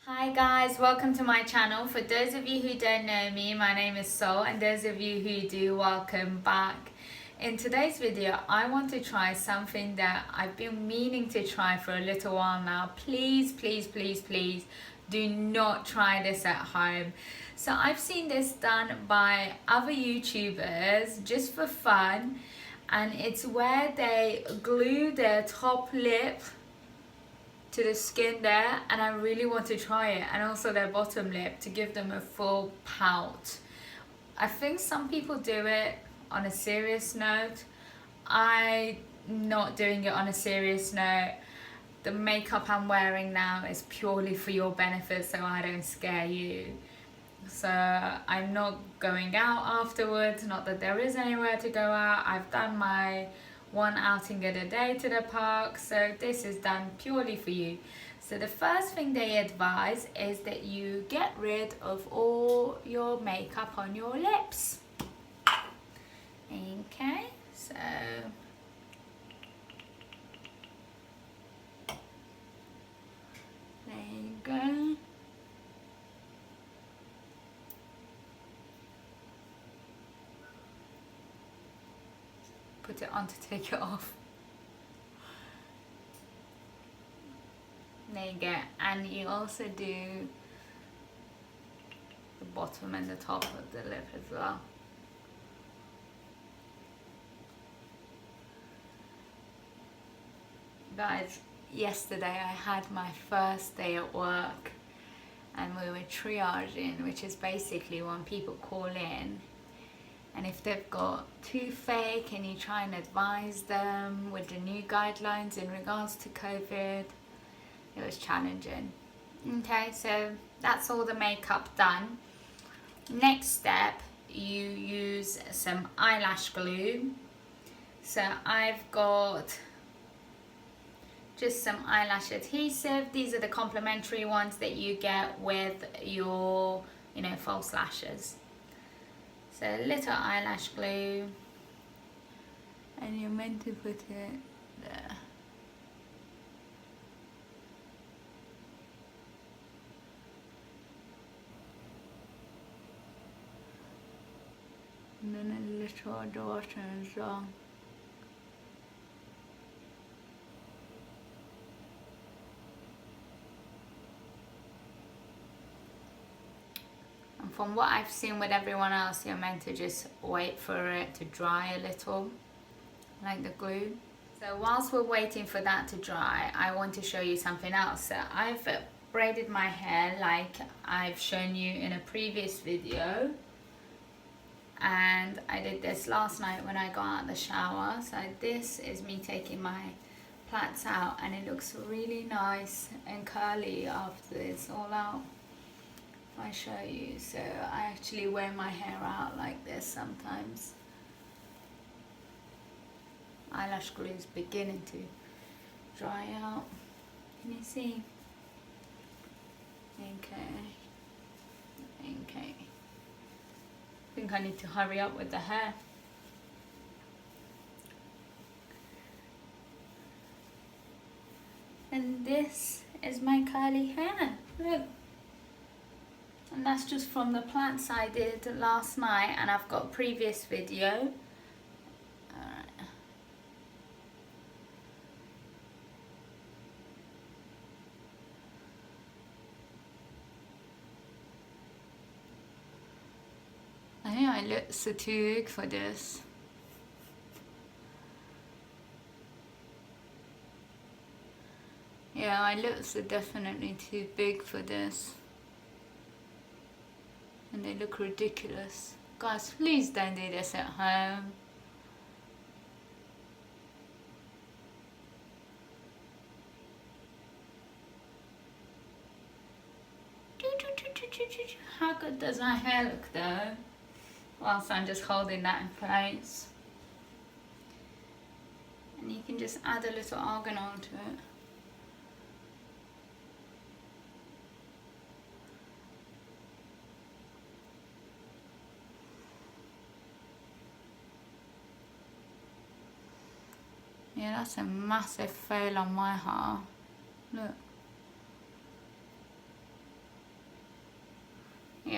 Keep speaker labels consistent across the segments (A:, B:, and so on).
A: Hi guys, welcome to my channel. For those of you who don't know me, my name is Sol, and those of you who do, welcome back. In today's video, I want to try something that I've been meaning to try for a little while now. Please, please, please, please do not try this at home. So I've seen this done by other YouTubers just for fun, and it's where they glue their top lip to the skin there, and I really want to try it, and also their bottom lip to give them a full pout. I think some people do it on a serious note. I'm not doing it on a serious note. The makeup I'm wearing now is purely for your benefit, so I don't scare you. So I'm not going out afterwards, not that there is anywhere to go out. I've done my one outing of the day to the park, so this is done purely for you. So the first thing they advise is that you get rid of all your makeup on your lips. Okay, so there you go. Put it on to take it off. There you go. And you also do the bottom and the top of the lip as well. Guys, yesterday I had my first day at work, and we were triaging, which is basically when people call in, and if they've got toothache and you try and advise them with the new guidelines in regards to COVID. It was challenging. Okay, so that's all the makeup done. Next step, you use some eyelash glue. So I've got just some eyelash adhesive. These are the complimentary ones that you get with your, false lashes. So a little eyelash glue, and you're meant to put it there. And then a little daughter as well. And from what I've seen with everyone else, you're meant to just wait for it to dry a little, like the glue. So whilst we're waiting for that to dry, I want to show you something else. So I've braided my hair like I've shown you in a previous video. And I did this last night when I got out of the shower. So this is me taking my plaits out, and it looks really nice and curly after it's all out. If I show you, so I actually wear my hair out like this sometimes. Eyelash glue is beginning to dry out. Can you see? Okay. I think I need to hurry up with the hair. And this is my curly hair. Look. And that's just from the plaits I did last night, and I've got a previous video. Alright. I think I look so too big for this. Yeah, my lips are definitely too big for this. And they look ridiculous. Guys, please don't do this at home. How good does my hair look though? Whilst I'm just holding that in place. And you can just add a little argan oil to it. Yeah, that's a massive fail on my half. Look.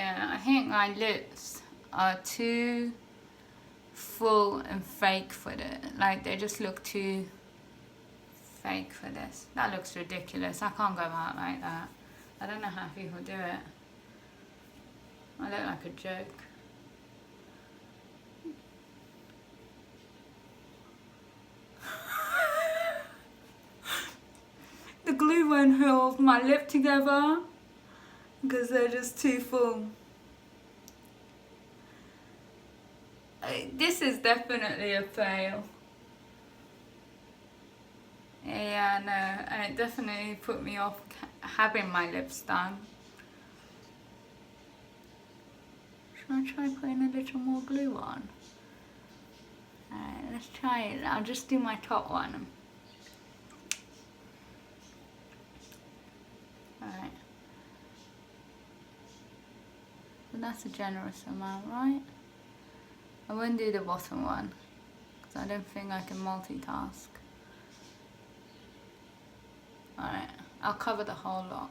A: Yeah, I think my lips are too full and fake for it. Like, they just look too fake for this. That looks ridiculous. I can't go out like that. I don't know how people do it. I look like a joke. The glue won't hold my lip together because they're just too full. This is definitely a fail. Yeah, no, and it definitely put me off having my lips done. Should I try putting a little more glue on? Alright, let's try it. I'll just do my top one. Alright. But that's a generous amount, right? I won't do the bottom one because I don't think I can multitask. Alright, I'll cover the whole lot.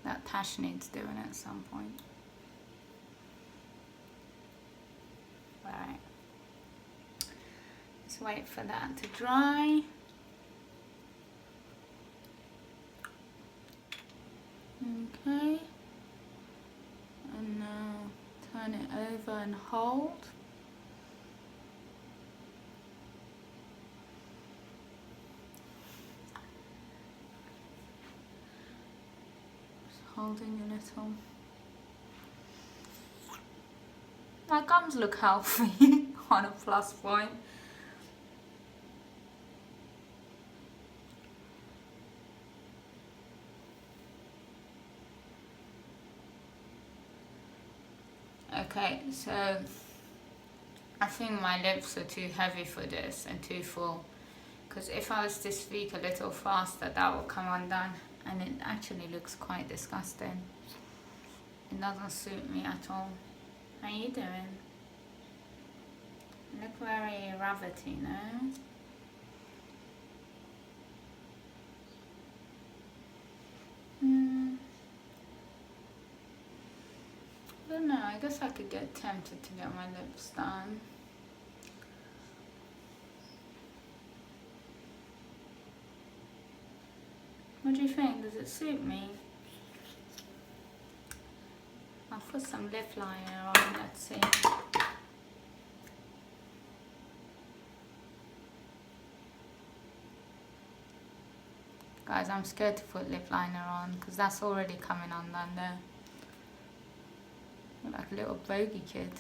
A: That tash needs doing at some point. Alright. Let's wait for that to dry. Okay. And now turn it over and hold. Just holding a little. My gums look healthy on a plus point. Okay, so I think my lips are too heavy for this and too full, because if I was to speak a little faster that would come undone, and it actually looks quite disgusting. It doesn't suit me at all. How are you doing? You look very rabbity, no? I don't know, I guess I could get tempted to get my lips done. What do you think? Does it suit me? I'll put some lip liner on, let's see. Guys, I'm scared to put lip liner on because that's already coming undone there. Look like a little bogey kid.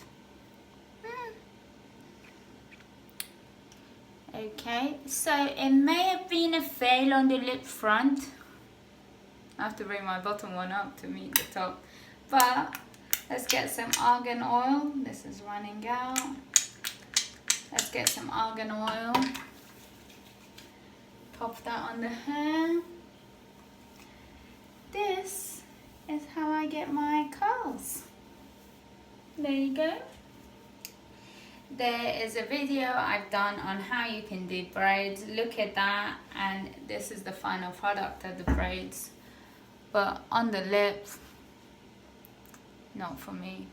A: Okay, so it may have been a fail on the lip front. I have to bring my bottom one up to meet the top. But let's get some argan oil. This is running out. Let's get some argan oil. Pop that on the hair. This is how I get my curls. There you go. There is a video I've done on how you can do braids. Look at that, and this is the final product of the braids. But on the lips, not for me.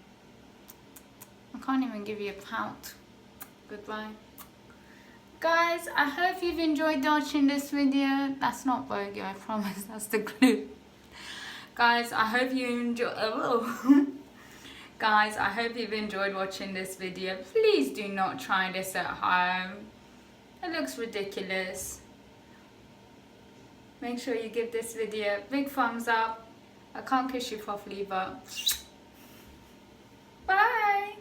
A: I can't even give you a pout. Goodbye. Guys, I hope you've enjoyed watching this video. That's not bogey, I promise, that's the glue. Guys, I hope you enjoy. Guys, I hope you've enjoyed watching this video. Please do not try this at home. It looks ridiculous. Make sure you give this video a big thumbs up. I can't kiss you properly, but bye.